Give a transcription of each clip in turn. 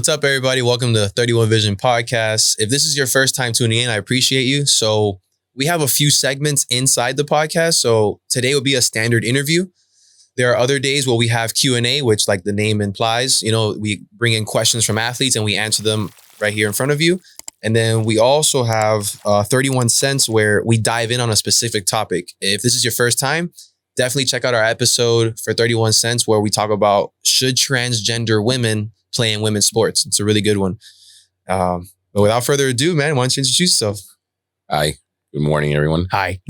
What's up, everybody? Welcome to the 31 Vision Podcast. If this is your first time tuning in, I appreciate you. So we have a few segments inside the podcast. So today will be a standard interview. There are other days where we have Q&A, which like the name implies, we bring in questions from athletes and we answer them right here in front of you. And then we also have 31 Cents where we dive in on a specific topic. If this is your first time, definitely check out our episode for 31 Cents where we talk about should transgender women play in women's sports. It's a really good one. But without further ado, man, why don't you introduce yourself? Hi. Good morning, everyone. Hi.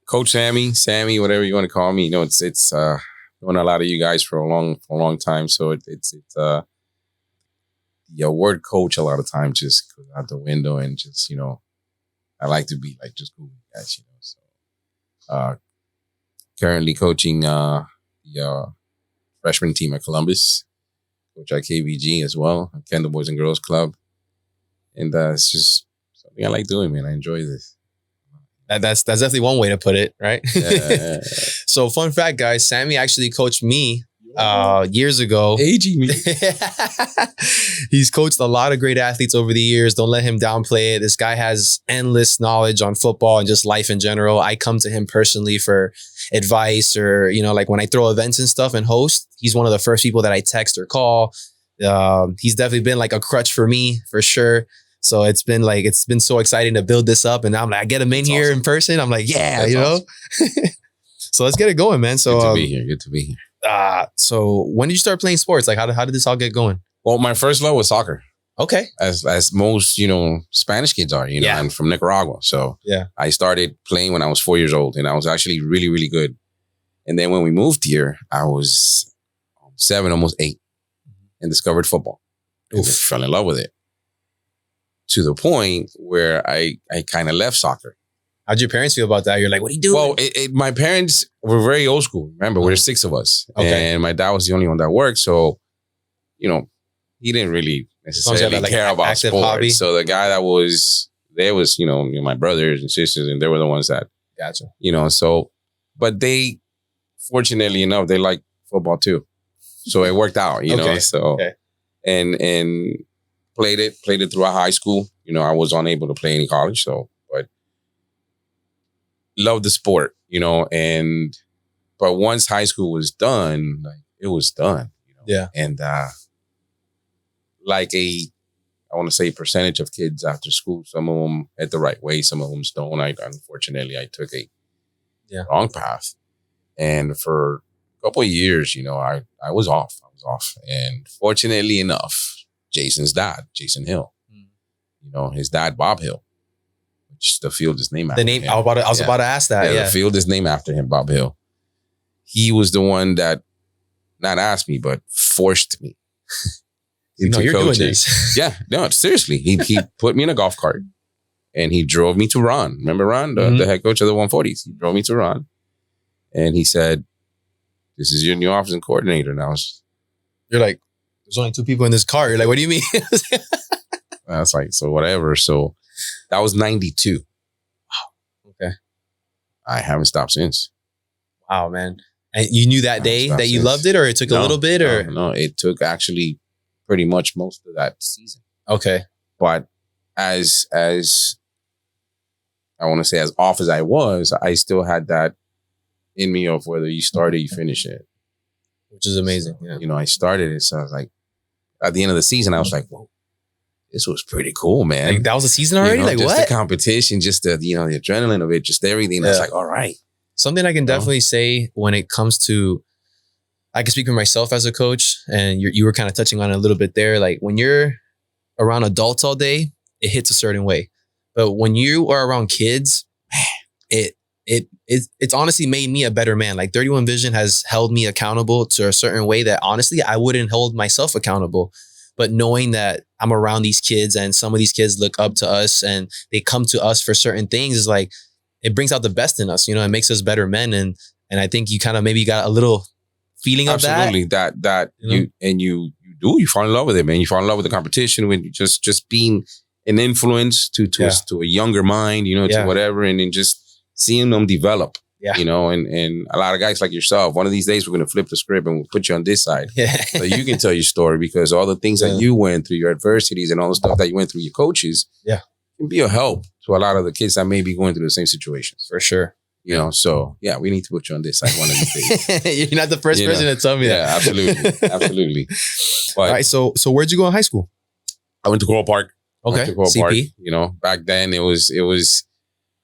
Coach Sammy, whatever you want to call me. It's known a lot of you guys for a long time. So it's the word coach a lot of times just goes out the window and just, I like to be like just cool guys, So currently coaching the freshman team at Columbus, coach at KVG as well, Kendall Boys and Girls Club. And it's just something I like doing, man. I enjoy this. That's definitely one way to put it, right? Yeah. So fun fact, guys, Sammy actually coached me years ago. Aging me. He's coached a lot of great athletes over the years. Don't let him downplay it. This guy has endless knowledge on football and just life in general. I come to him personally for advice or, like when I throw events and stuff and host, he's one of the first people that I text or call. He's definitely been like a crutch for me for sure. So it's been so exciting to build this up. And I'm like, I get him in here in person. I'm like, yeah, That's awesome. So let's get it going, man. So Good to be here. So when did you start playing sports? Like how did this all get going? Well, my first love was soccer. Okay. As most, Spanish kids are, Yeah. I'm from Nicaragua. So yeah, I started playing when I was 4 years old and I was actually really, really good. And then when we moved here, I was 7, almost 8 and discovered football. And fell in love with it to the point where I kind of left soccer. How'd your parents feel about that? You're like, what are you doing? Well, my parents were very old school. Remember, there's 6 of us. Okay. And my dad was the only one that worked. So, he didn't really necessarily care about sports. Hobby. So the guy that was there was, my brothers and sisters, and they were the ones that, gotcha. But they, fortunately enough, they like football too. So it worked out, Okay. So, okay. and played it throughout high school. I was unable to play in college. So, but loved the sport, but once high school was done, it was done, Yeah. And, I want to say percentage of kids after school, some of them head the right way, some of them don't. Unfortunately, I took a wrong path. And for a couple of years, I was off. And fortunately enough, Jason's dad, Jason Hill, his dad, Bob Hill, which the field is named after him. I was about to ask that. Yeah. The field is named after him, Bob Hill. He was the one that not asked me, but forced me into you're coaching. doing this. Yeah, no, seriously. He put me in a golf cart and he drove me to Ron. Remember Ron, the head coach of the 140s? He drove me to Ron and he said, "This is your new offensive coordinator." And You're like, there's only 2 people in this car. You're like, what do you mean? I was like, so whatever. So that was 92. Wow. Okay. I haven't stopped since. Wow, man. And you knew that day that you loved it, or it took a little bit, or no, it took actually pretty much most of that season. Okay. But as I want to say, as off as I was, I still had that in me of whether you start it, you finish it, which is amazing. So, yeah. I started it, so I was like, at the end of the season, I was like, whoa, this was pretty cool, man. Like that was a season already. Like just what? The competition, just the the adrenaline of it, just everything. I was like, all right. Something I can definitely say when it comes to, I can speak for myself as a coach, and you were kind of touching on it a little bit there. Like when you're around adults all day, it hits a certain way. But when you are around kids, it's honestly made me a better man. Like 31 Vision has held me accountable to a certain way that honestly, I wouldn't hold myself accountable. But knowing that I'm around these kids and some of these kids look up to us and they come to us for certain things is like, it brings out the best in us, it makes us better men. And I think you kind of maybe got a little feeling of that. Absolutely. That you fall in love with it, man. You fall in love with the competition when you just being an influence to a younger mind, to whatever. And then just seeing them develop, Yeah. You know, and a lot of guys like yourself, one of these days we're going to flip the script and we'll put you on this side. Yeah. So you can tell your story, because all the things that you went through, your adversities and all the stuff that you went through, your coaches, can be a help to a lot of the kids that may be going through the same situations. For sure. You know, so yeah, we need to put you on this side one of these days. You're not the first person to tell me that. Yeah, absolutely. Absolutely. But all right. So where'd you go in high school? I went to Coral Park. Okay. CP. Park. You know, back then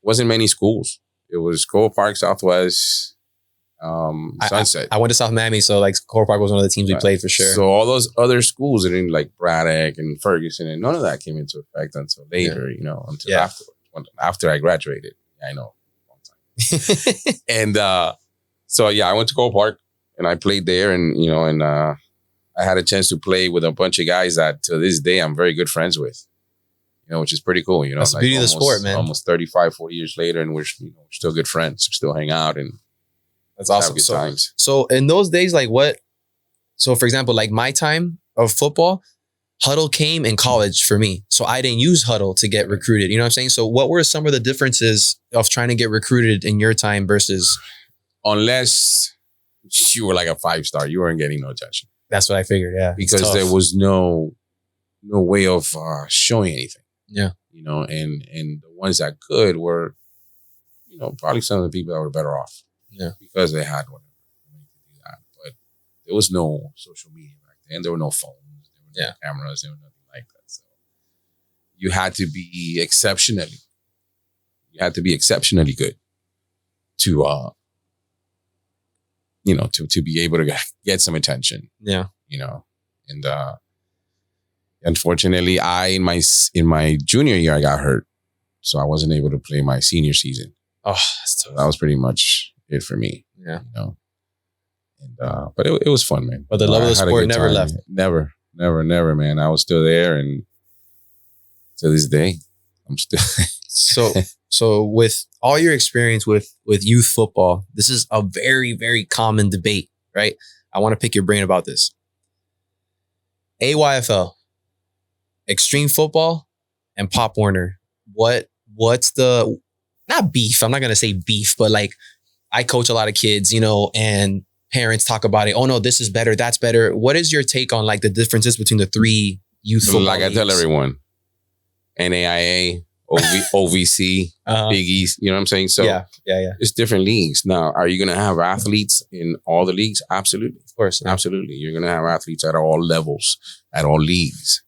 wasn't many schools. It was Coral Park, Southwest, Sunset. I went to South Miami, so like Coral Park was one of the teams we played for sure. So all those other schools, and like Braddock and Ferguson, and none of that came into effect until later. You know, until after I graduated. I know. And so I went to Coral Park and I played there, and you know, and I had a chance to play with a bunch of guys that to this day I'm very good friends with. You know, which is pretty cool. You know, that's the beauty of the sport, man. Almost 35, 40 years later, and we're still good friends. We still hang out, and that's awesome. Have good times. So in those days, like what? So for example, like my time of football, Huddle came in college for me. So I didn't use Huddle to get recruited. You know what I'm saying? So what were some of the differences of trying to get recruited in your time versus? Unless you were like a 5-star, you weren't getting no attention. That's what I figured, yeah. Because there was no way of showing anything. Yeah. You know, and the ones that could were, you know, probably some of the people that were better off. Yeah. Because they had whatever. But there was no social media back then. There were no phones. There were no cameras. There was nothing like that. So you had to be exceptionally good to you know, to be able to get some attention. Yeah. You know, and unfortunately, in my junior year, I got hurt. So I wasn't able to play my senior season. Oh, that's tough. That was pretty much it for me. Yeah. You know, and but it was fun, man. But the love of the sport never left. Never, man. I was still there, and to this day, I'm still. So with all your experience with youth football, this is a very, very common debate, right? I want to pick your brain about this. AYFL, Extreme Football, and Pop Warner. What's the, not beef, I'm not going to say beef, but like I coach a lot of kids, you know, and parents talk about it. Oh no, this is better, that's better. What is your take on like the differences between the three youth football Like leagues? I tell everyone, NAIA, OVC, Big East, you know what I'm saying? So yeah. It's different leagues. Now, are you going to have athletes in all the leagues? Absolutely. Of course. Yeah. Absolutely. You're going to have athletes at all levels, at all leagues.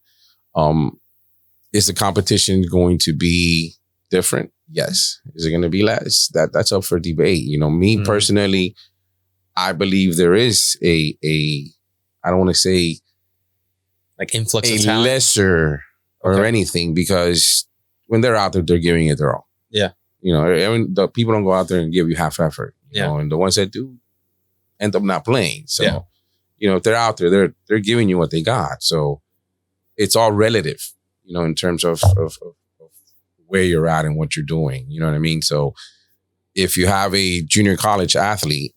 Is the competition going to be different? Yes. Is it going to be less? That's up for debate. You know, me personally, I believe there is a I don't want to say like influx of talent, lesser or anything, because when they're out there, they're giving it their all. Yeah. You know, the people don't go out there and give you half effort. You know, and the ones that do end up not playing. So, you know, if they're out there, they're giving you what they got. So it's all relative, you know, in terms of where you're at and what you're doing. You know what I mean? So if you have a junior college athlete,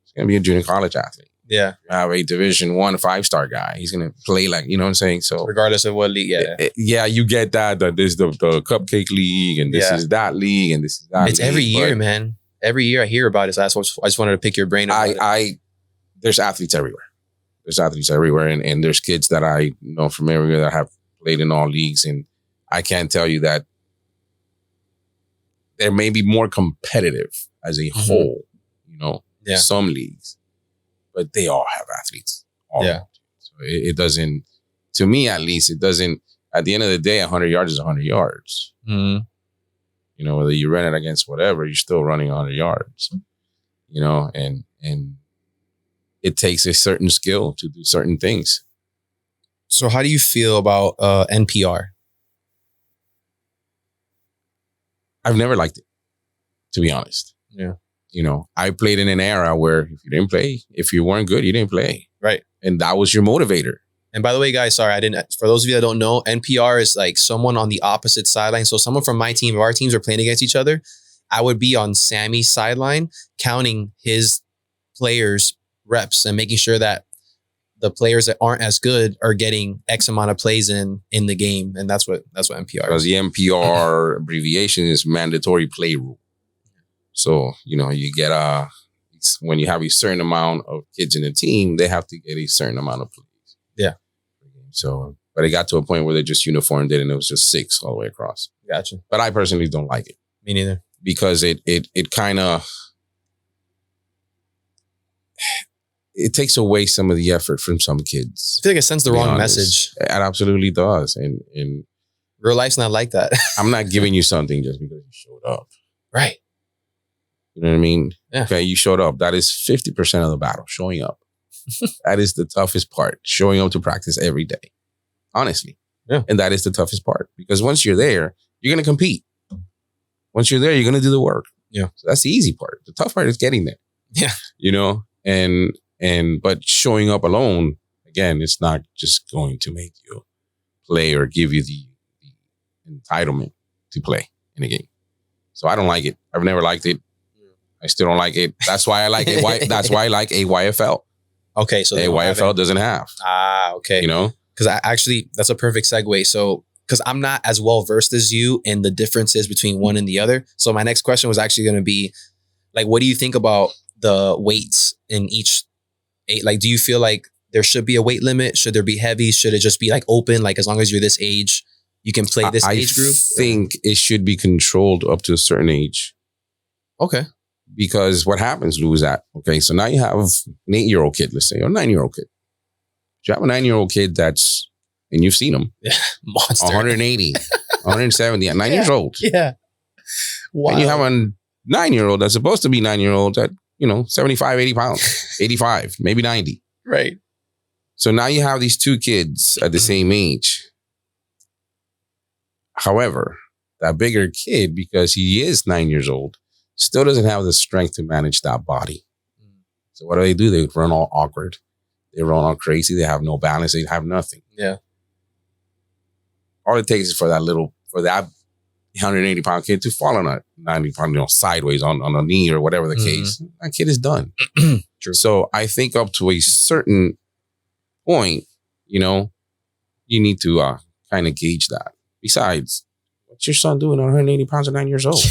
it's going to be a junior college athlete. Yeah. You have a Division I 5-star guy. He's going to play like, you know what I'm saying? So regardless of what league, you get that this is the cupcake league, and this is that league, and this is that it's league. every year, man. Every year I hear about it. So I just wanted to pick your brain about it. There's athletes everywhere. There's athletes everywhere. And there's kids that I know from everywhere that have played in all leagues. And I can't tell you that they're maybe more competitive as a whole, you know, some leagues. But they all have athletes. So it doesn't, to me at least, it doesn't, at the end of the day, 100 yards is 100 yards. Mm-hmm. You know, whether you run it against whatever, you're still running 100 yards. You know, and it takes a certain skill to do certain things. So how do you feel about NPR? I've never liked it, to be honest. Yeah. You know, I played in an era where if you didn't play, if you weren't good, you didn't play. Right. And that was your motivator. And by the way, guys, sorry, for those of you that don't know, NPR is like someone on the opposite sideline. So someone from my team, if our teams are playing against each other, I would be on Sammy's sideline counting his players' reps and making sure that the players that aren't as good are getting X amount of plays in the game. And that's what NPR is. Because the NPR abbreviation is mandatory play rule. So, you get when you have a certain amount of kids in a team, they have to get a certain amount of plays. Yeah. So, but it got to a point where they just uniformed it and it was just 6 all the way across. Gotcha. But I personally don't like it. Me neither. Because it kind of, it takes away some of the effort from some kids. I feel like it sends the wrong message. It absolutely does. And real life's not like that. I'm not giving you something just because you showed up. Right. You know what I mean? Yeah. Okay, you showed up. That is 50% of the battle, showing up. That is the toughest part, showing up to practice every day. Honestly. Yeah. And that is the toughest part. Because once you're there, you're going to compete. Once you're there, you're going to do the work. Yeah. So that's the easy part. The tough part is getting there. Yeah. But showing up alone, again, it's not just going to make you play or give you the entitlement to play in a game. So I don't like it. I've never liked it. I still don't like it. That's why I like it. That's why I like AYFL. Okay. So AYFL doesn't have. Okay. Because that's a perfect segue. So, because I'm not as well versed as you in the differences between one and the other. So my next question was actually going to be, like, what do you think about the weights in each? Like, do you feel like there should be a weight limit? Should there be heavy? Should it just be like open? Like, as long as you're this age, you can play this age group? I think it should be controlled up to a certain age. Okay. Because what happens, Lou, is that, okay, so now you have an 8-year-old kid, let's say, or a 9-year-old kid. You have a 9-year-old kid that's, and you've seen him, monster, 180, 170 at 9 years old. Yeah. Wow. And you have a 9-year-old that's supposed to be 9-year-old at, 75, 80 pounds, 85, maybe 90. Right. So now you have these two kids at the same age. However, that bigger kid, because he is 9 years old, still doesn't have the strength to manage that body. So what do? They run all awkward. They run all crazy. They have no balance. They have nothing. Yeah. All it takes is for that 180-pound kid to fall on a 90-pound, sideways on a knee or whatever the case. That kid is done. True. So I think up to a certain point, you need to kind of gauge that. Besides, what's your son doing on 180 pounds at 9 years old?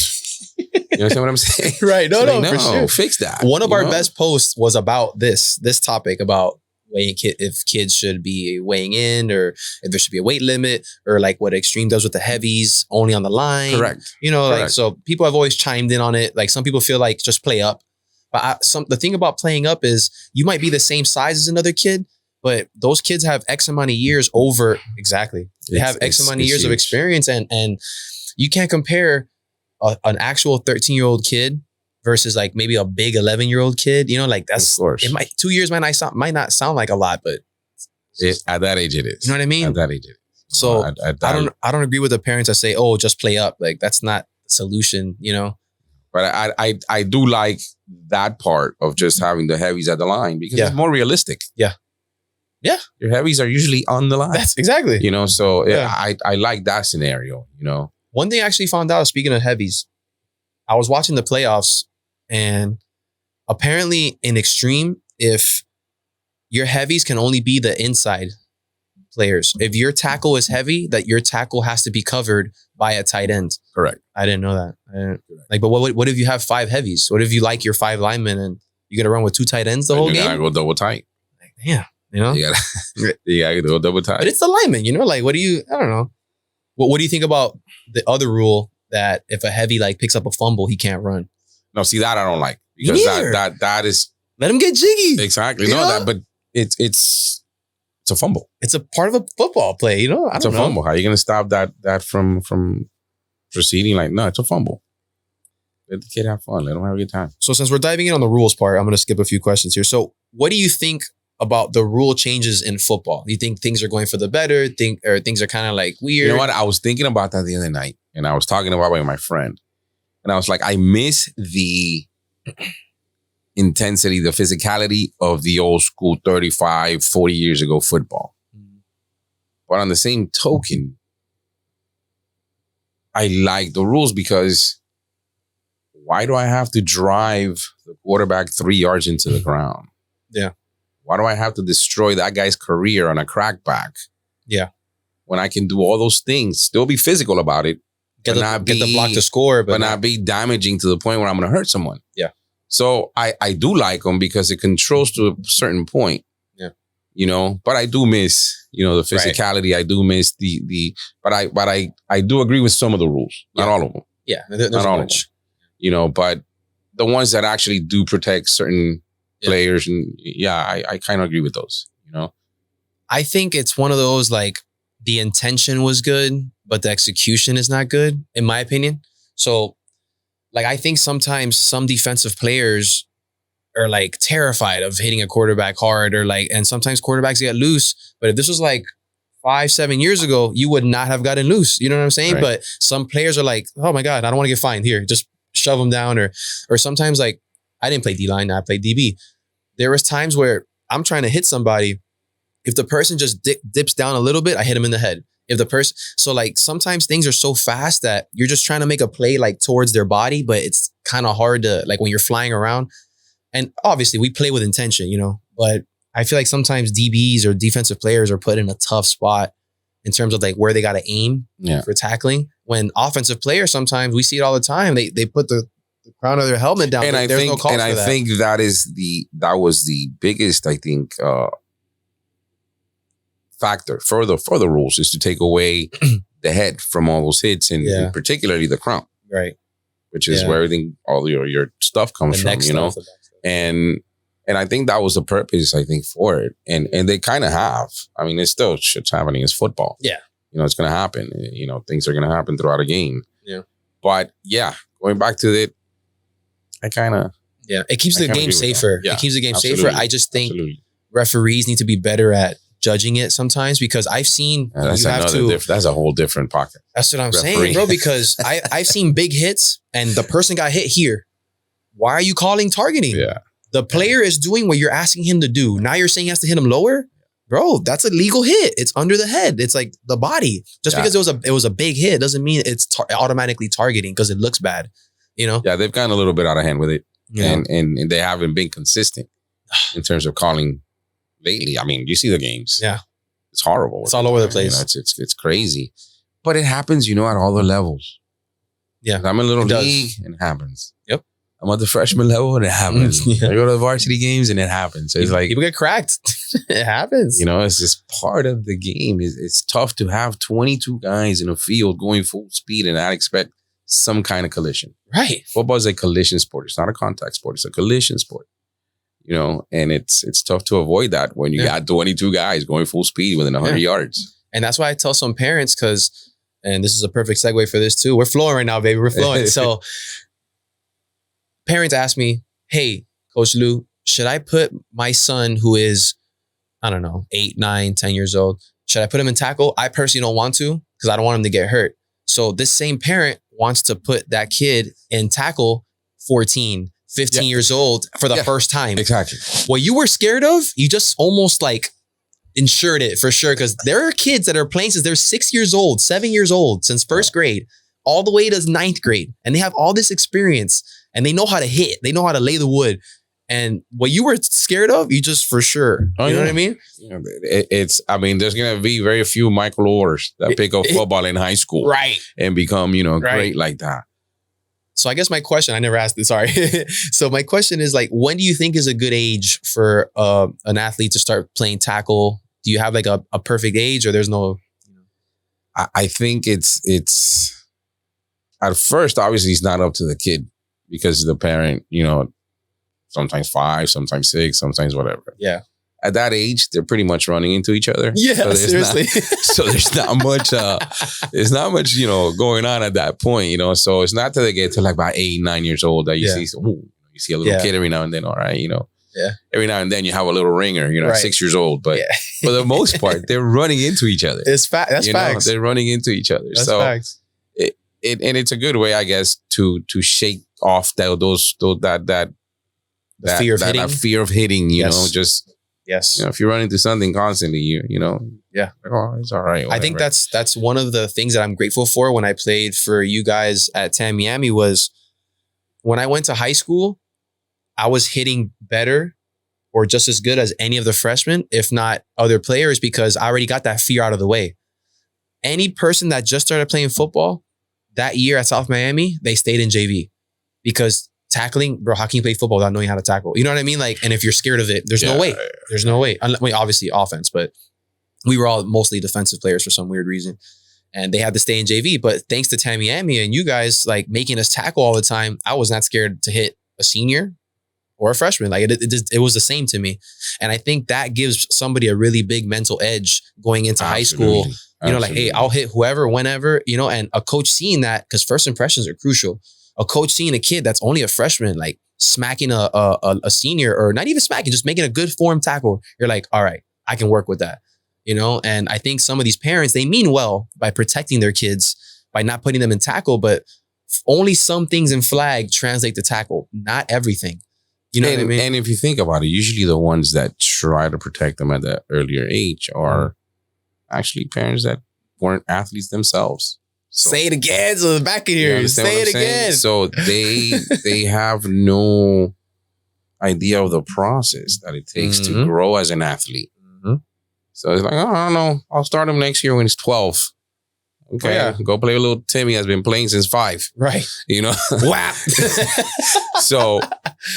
You understand what I'm saying? Right. No, for sure. Fix that. One of our best posts was about this topic about weighing if kids should be weighing in, or if there should be a weight limit, or like what Extreme does with the heavies only on the line. Correct. Like, so people have always chimed in on it. Like, some people feel like just play up. But the thing about playing up is you might be the same size as another kid, but those kids have X amount of years over. Exactly. They have X amount of years of experience, and you can't compare an actual 13-year-old kid versus like maybe a big 11-year-old kid. Like, that's, it might, 2 years might not sound like a lot, but at that age it is. You know what I mean? At that age it is. So I don't agree with the parents that say, oh, just play up. Like, that's not the solution, But I do like that part of just having the heavies at the line, because it's more realistic. Yeah. Yeah. Your heavies are usually on the line. That's exactly. So I like that scenario, One thing I actually found out, speaking of heavies, I was watching the playoffs, and apparently in Extreme, if your heavies can only be the inside players. If your tackle is heavy, that your tackle has to be covered by a tight end. Correct. I didn't know that. But what if you have 5 heavies? What if you like your 5 linemen and you're going to run with 2 tight ends the whole game? You gotta go double tight. Like, damn, You gotta go double tight. But it's the lineman, Like, I don't know. What do you think about the other rule that if a heavy like picks up a fumble, he can't run? No, see, that I don't like, because that is, let him get jiggy. Exactly. But it's a fumble. It's a part of a football play, It's a fumble. How are you going to stop that from proceeding? Like, no, it's a fumble. Let the kid have fun. Let him have a good time. So since we're diving in on the rules part, I'm going to skip a few questions here. So what do you think about the rule changes in football? Do you think things are going for the better? Or things are kind of like weird? You know what? I was thinking about that the other night, and I was talking about it with my friend. And I was like, I miss the intensity, the physicality of the old school 35, 40 years ago football. But on the same token, I like the rules, because why do I have to drive the quarterback 3 yards into the ground? Yeah. Why do I have to destroy that guy's career on a crackback? Yeah. When I can do all those things, still be physical about it, get the block to score, but not be damaging to the point where I'm going to hurt someone. Yeah. So I do like them because it controls to a certain point. Yeah. You know, but I do miss, you know, the physicality. Right. I do miss but I do agree with some of the rules. Not all of them. Yeah. There's not all of them. You know, but the ones that actually do protect certain players, and I kind of agree with those, you know. I think it's one of those, like, the intention was good, but the execution is not good, in my opinion. So, like, I think sometimes some defensive players are like terrified of hitting a quarterback hard, or like, and sometimes quarterbacks get loose. But if this was like 5-7 years ago, you would not have gotten loose. You know what I'm saying? Right. But some players are like, oh my God, I don't want to get fined. Here, just shove them down. Or sometimes, like, I didn't play D-line, I played DB. There was times where I'm trying to hit somebody. If the person just dips down a little bit, I hit him in the head. If the person, so like sometimes things are so fast that you're just trying to make a play like towards their body, but it's kind of hard to, like, when you're flying around. And obviously we play with intention, you know, but I feel like sometimes DBs or defensive players are put in a tough spot in terms of like where they got to aim for tackling. When offensive players, sometimes we see it all the time. They put the crown of their helmet down. And I think that was the biggest, I think, factor for the rules is to take away the head from all those hits, and particularly the crown, right? Which is where everything, all your stuff comes from, you know. And I think that was the purpose, I think, for it. And they kind of have. I mean, it's still shit's happening. It's football. Yeah, you know, it's going to happen. You know, things are going to happen throughout a game. Yeah, but going back to it, I kind of it keeps the game safer. Yeah, it keeps the game safer. I just think referees need to be better at judging it sometimes, because I've seen that's a whole different pocket. That's what I'm saying, bro. Because I've seen big hits and the person got hit here. Why are you calling targeting? Yeah, the player is doing what you're asking him to do. Now you're saying he has to hit him lower, bro. That's a legal hit. It's under the head. It's like the body. Just because it was a big hit doesn't mean it's automatically targeting because it looks bad. You know? Yeah, they've gotten a little bit out of hand with it, and they haven't been consistent in terms of calling lately. I mean, you see the games. Yeah. It's horrible. It's all over the place. You know, it's crazy. But it happens, you know, at all the levels. Yeah. I'm in little league and it happens. Yep. I'm at the freshman level and it happens. I go to the varsity games and it happens. So it's like people get cracked. It happens. You know, it's just part of the game. It's tough to have 22 guys in a field going full speed and not expect some kind of collision. Right. Football is a collision sport. It's not a contact sport. It's a collision sport. You know, and it's tough to avoid that when you got 22 guys going full speed within 100 yards. And that's why I tell some parents, and this is a perfect segue for this too. We're flowing right now, baby. We're flowing. So parents ask me, hey, Coach Lou, should I put my son who is, I don't know, 8, 9, 10 years old, should I put him in tackle? I personally don't want to because I don't want him to get hurt. So this same parent wants to put that kid in tackle 14, 15 years old for the first time. Exactly. What you were scared of, you just almost like insured it for sure. Because there are kids that are playing since they're 6 years old, 7 years old, since first grade, all the way to 9th grade. And they have all this experience and they know how to hit. They know how to lay the wood. And what you were scared of, you just for sure. You know what I mean? Yeah, there's going to be very few Michael Orders that pick up football in high school. Right. And become, great like that. So I guess my question, I never asked this, sorry. So my question is like, when do you think is a good age for an athlete to start playing tackle? Do you have like a perfect age or there's no? I think it's at first, obviously it's not up to the kid because the parent, sometimes 5, sometimes 6, sometimes whatever. Yeah. At that age, they're pretty much running into each other. Yeah, so seriously. So there's not much, going on at that point, So it's not till they get to like about 8, 9 years old that you see a little kid every now and then, all right, Yeah. Every now and then you have a little ringer, 6 years old. But for the most part, they're running into each other. That's facts. They're running into each other. That's facts. And it's a good way, I guess, to shake off that fear of hitting. That fear of hitting, Yes. If you run into something constantly, yeah, oh, it's all right. Whatever. I think that's one of the things that I'm grateful for when I played for you guys at Tamiami was when I went to high school, I was hitting better or just as good as any of the freshmen, if not other players, because I already got that fear out of the way. Any person that just started playing football, that year at South Miami, they stayed in JV because tackling, bro, how can you play football without knowing how to tackle? You know what I mean? Like, and if you're scared of it, there's no way. There's no way. I mean, obviously offense, but we were all mostly defensive players for some weird reason. And they had to stay in JV. But thanks to Tamiami and you guys like making us tackle all the time, I was not scared to hit a senior or a freshman. Like it was the same to me. And I think that gives somebody a really big mental edge going into high school. You know, like, hey, I'll hit whoever, whenever, you know, and a coach seeing that, because first impressions are crucial. A coach seeing a kid that's only a freshman, like smacking a senior, or not even smacking, just making a good form tackle. You're like, all right, I can work with that. You know, and I think some of these parents, they mean well by protecting their kids, by not putting them in tackle, but only some things in flag translate to tackle, not everything. You know what I mean? And if you think about it, usually the ones that try to protect them at that earlier age are actually parents that weren't athletes themselves. So, say it again. So the back of here, say it again. So they have no idea of the process that it takes to grow as an athlete. So it's like, oh, I don't know. I'll start him next year when he's 12. Okay, go play with little Timmy has been playing since 5. Right. You know? Wow. So,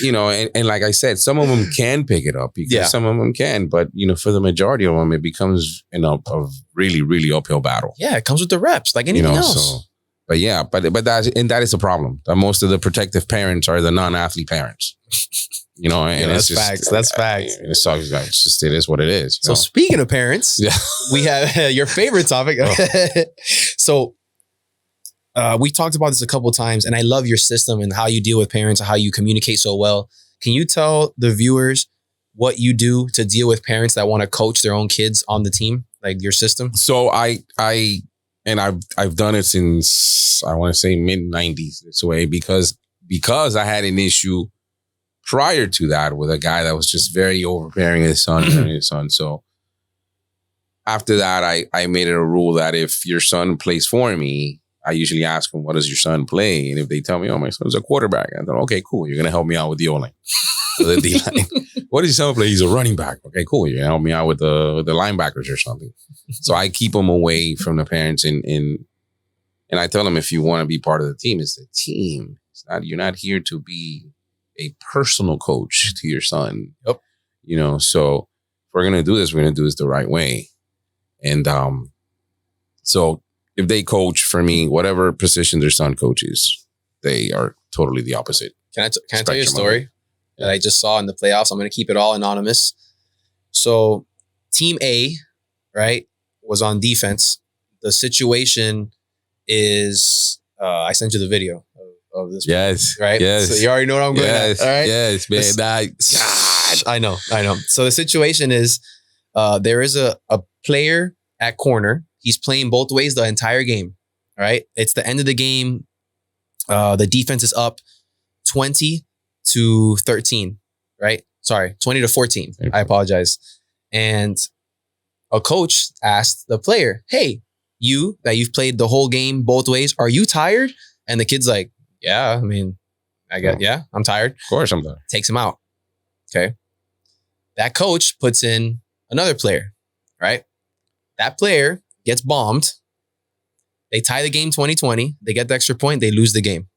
you know, and like I said, some of them can pick it up because some of them can. But, you know, for the majority of them, it becomes, you know, a really, really uphill battle. Yeah, it comes with the reps like anything else. So, but yeah, but that is a problem. That most of the protective parents are the non-athlete parents. You know, and that's facts. That's facts. It sucks. It's just, it is what it is. So speaking of parents, we have your favorite topic. So we talked about this a couple of times, and I love your system and how you deal with parents and how you communicate so well. Can you tell the viewers what you do to deal with parents that want to coach their own kids on the team, like your system? So I've done it since I want to say mid-90s this way because I had an issue prior to that with a guy that was just very overbearing his son. So after that, I made it a rule that if your son plays for me, I usually ask him, what does your son play? And if they tell me, oh, my son's a quarterback, I thought, okay, cool. You're going to help me out with the O-line. The D-line. What does your son play? He's a running back. Okay, cool. You're going to help me out with the linebackers or something. So I keep them away from the parents and I tell them, if you want to be part of the team, it's the team. It's not, you're not here to be a personal coach to your son. Yep. You know, so if we're going to do this, we're going to do this the right way. And so if they coach for me, whatever position their son coaches, they are totally the opposite. Can I tell you a story that I just saw in the playoffs? I'm going to keep it all anonymous. So team A, right, was on defense. The situation is, I sent you the video of this. Yes. Right? Yes. So you already know what I'm going at. All right? Yes, man. God, I know. So the situation is, there is a player at corner. He's playing both ways the entire game. All right. It's the end of the game. The defense is up 20-13. Right. Sorry, 20-14. I apologize. And a coach asked the player, hey, you've played the whole game both ways, are you tired? And the kid's like, yeah, I mean, I'm tired. Of course I'm tired. Takes him out. Okay. That coach puts in another player, right? That player gets bombed. They tie the game 20-20. They get the extra point. They lose the game.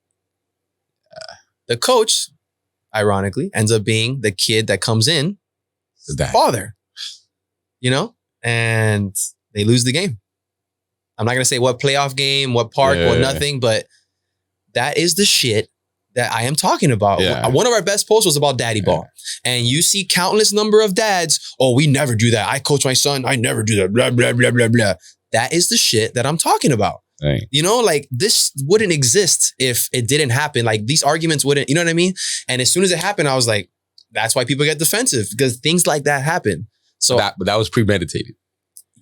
The coach, ironically, ends up being the kid that comes in, the father, you know, and they lose the game. I'm not going to say what playoff game, what park, what nothing, but that is the shit that I am talking about. Yeah. One of our best posts was about daddy ball. And you see countless number of dads, oh, we never do that. I coach my son. I never do that. Blah, blah, blah, blah, blah. That is the shit that I'm talking about. Right. You know, like this wouldn't exist if it didn't happen. Like these arguments wouldn't, you know what I mean? And as soon as it happened, I was like, that's why people get defensive, because things like that happen. So but that was premeditated.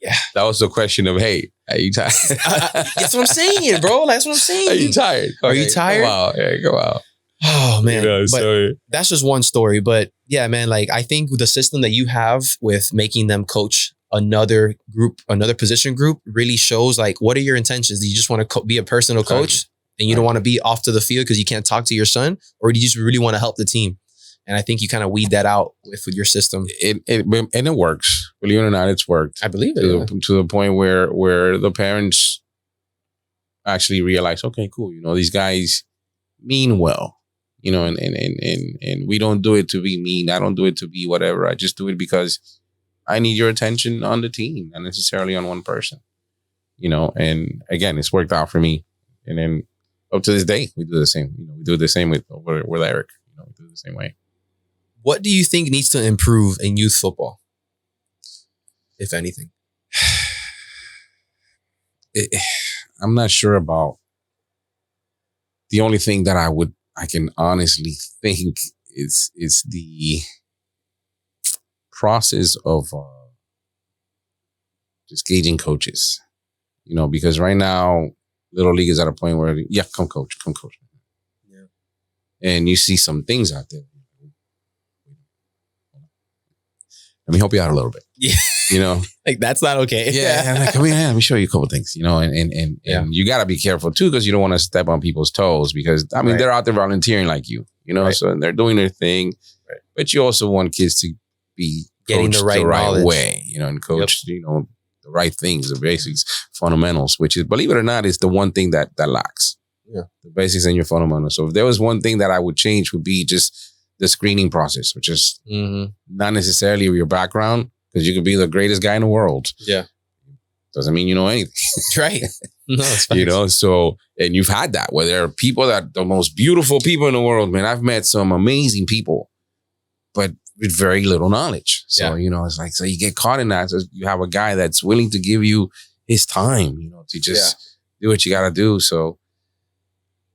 Yeah. That was the question of, hey, are you tired? That's what I'm saying, bro. That's what I'm saying. Are you tired? Are you tired? Go out. Yeah, go out. Oh, man. You know, but that's just one story. But yeah, man, like I think the system that you have with making them coach another group, another position group really shows like, what are your intentions? Do you just want to be a personal coach and you don't want to be off to the field because you can't talk to your son? Or do you just really want to help the team? And I think you kind of weed that out with your system. And it works. Believe it or not, it's worked. I believe it. To the point where the parents actually realize, okay, cool. These guys mean well, and we don't do it to be mean. I don't do it to be whatever. I just do it because I need your attention on the team, not necessarily on one person, and again, it's worked out for me. And then up to this day, we do the same. We do the same with Eric. We do it the same way. What do you think needs to improve in youth football, if anything? I'm not sure about. The only thing that I can honestly think is the process of just gauging coaches, because right now Little League is at a point where, come coach. Yeah. And you see some things out there. Let me help you out a little bit. Yeah. Like, that's not okay. Yeah. Like, come here, let me show you a couple of things, and you got to be careful too, because you don't want to step on people's toes, because they're out there volunteering like you, right. So they're doing their thing, right. But you also want kids to be getting the right way, and coached, the right things, the basics, fundamentals, which is, believe it or not, is the one thing that lacks. Yeah. The basics and your fundamentals. So if there was one thing that I would change, would be just the screening process, which is not necessarily your background, because you could be the greatest guy in the world. Yeah. Doesn't mean you know anything. Right. No, so, and you've had that, where there are people that the most beautiful people in the world, man. I've met some amazing people, but with very little knowledge. So, it's like, so you get caught in that. So you have a guy that's willing to give you his time, to just do what you got to do. So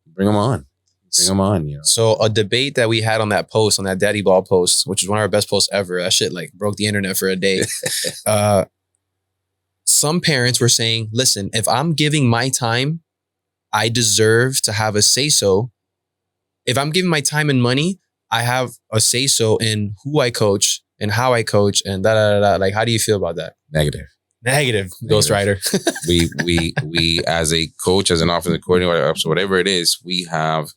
bring them on. So a debate that we had on that post, on that Daddy Ball post, which is one of our best posts ever. That shit like broke the internet for a day. Some parents were saying, listen, if I'm giving my time, I deserve to have a say-so. If I'm giving my time and money, I have a say-so in who I coach and how I coach and da-da-da-da. Like, how do you feel about that? Negative. Ghost Rider. we as a coach, as an offensive coordinator, so whatever it is, we have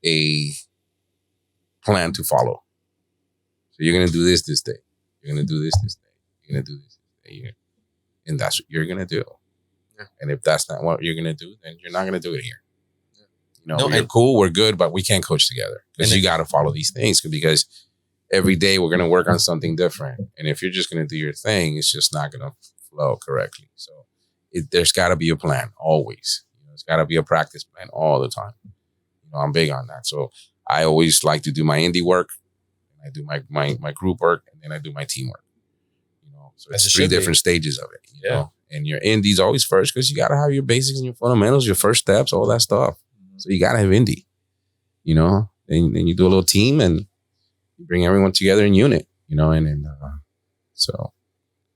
a plan to follow. So you're going to do this day. You're going to do this day. You're going to do this day. And that's what you're going to do. Yeah. And if that's not what you're going to do, then you're not going to do it here. Yeah. We're cool, we're good, but we can't coach together, because you got to follow these things, because every day we're going to work on something different. And if you're just going to do your thing, it's just not going to flow correctly. So there's got to be a plan always. It's got to be a practice plan all the time. I'm big on that. So I always like to do my indie work, and I do my group work, and then I do my teamwork. So it's 3 different stages of it. You know, and your indie's always first, because you got to have your basics and your fundamentals, your first steps, all that stuff. So you got to have indie. Then you do a little team, and you bring everyone together in unit.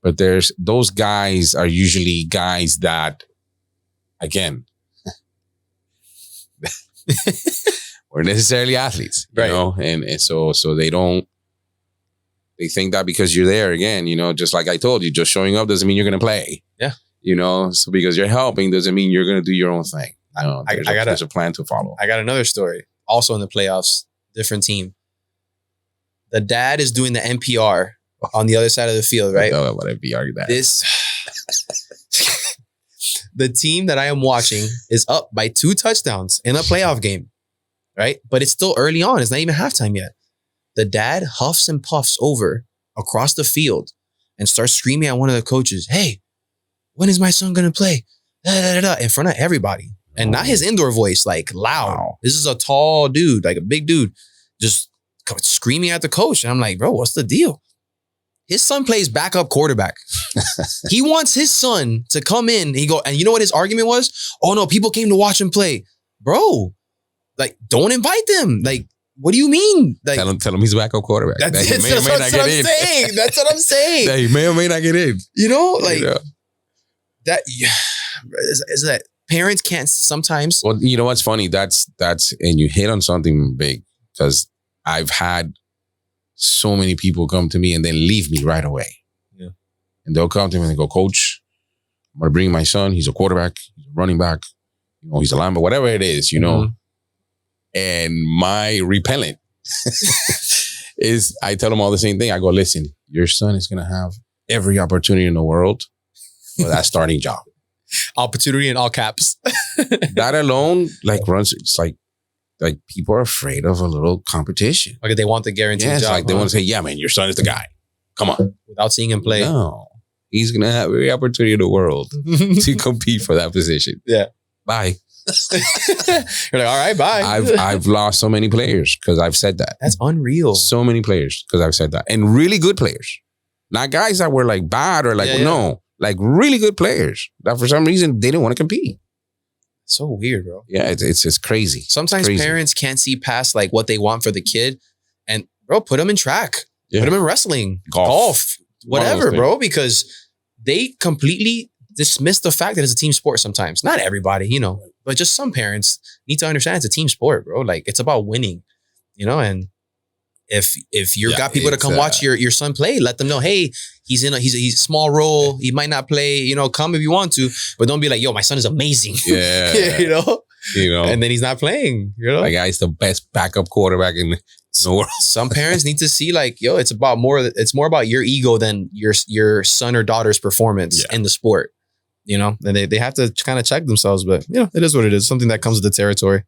But there's those guys are usually guys that, again, weren't necessarily athletes, right? And so they think that because you're there, again, just like I told you, just showing up doesn't mean you're going to play. Yeah. So because you're helping doesn't mean you're going to do your own thing. There's a plan to follow. I got another story. Also in the playoffs, different team. The dad is doing the NPR on the other side of the field, right? I don't know what NPR that is. The team that I am watching is up by 2 touchdowns in a playoff game, right? But it's still early on. It's not even halftime yet. The dad huffs and puffs over across the field and starts screaming at one of the coaches, "Hey, when is my son going to play?" In front of everybody. And not his indoor voice, like loud. Wow. This is a tall dude, like a big dude, just screaming at the coach. And I'm like, bro, what's the deal? His son plays backup quarterback. He wants his son to come in. And you know what his argument was? Oh no, people came to watch him play. Bro, like, don't invite them. Like, what do you mean? Like, tell him he's a backup quarterback. That's what I'm saying. That he may or may not get in. That is that parents can't sometimes. Well, you know what's funny? That's and you hit on something big, because I've had so many people come to me and then leave me right away. Yeah. And they'll come to me and they go, "Coach, I'm going to bring my son. He's a quarterback, he's a running back, he's a linebacker, whatever it is, Mm-hmm. And my repellent is, I tell them all the same thing. I go, "Listen, your son is going to have every opportunity in the world for that starting job. Opportunity in all caps. That alone, like runs. It's like people are afraid of a little competition. Like they want the guaranteed Yeah, it's job. like they want to say, "Yeah, man, your son is the guy. Come on." Without seeing him play. No, he's gonna have every opportunity in the world to compete for that position. Yeah. Bye. You're like, all right, bye. I've lost so many players because I've said that. That's unreal. So many players because I've said that, and really good players, not guys that were like bad or like no, like really good players that for some reason they didn't want to compete. So weird, bro. Yeah, it's crazy. Sometimes crazy. Parents can't see past like what they want for the kid, and bro, put them in track, put them in wrestling, golf, whatever, bro, because they completely dismiss the fact that it's a team sport. Sometimes, not everybody, you know, but just some parents need to understand it's a team sport, bro. Like it's about winning, you know, and if you've got people to come watch your son play, let them know, hey, he's a small role. He might not play, you know, come if you want to, but don't be like, yo, my son is amazing. Yeah. you know, and then he's not playing, you know, that guy's the best backup quarterback in the world. Some parents need to see like, yo, it's more about your ego than your son or daughter's performance in the sport, you know, and they have to kind of check themselves, but you know, it is what it is. Something that comes with the territory.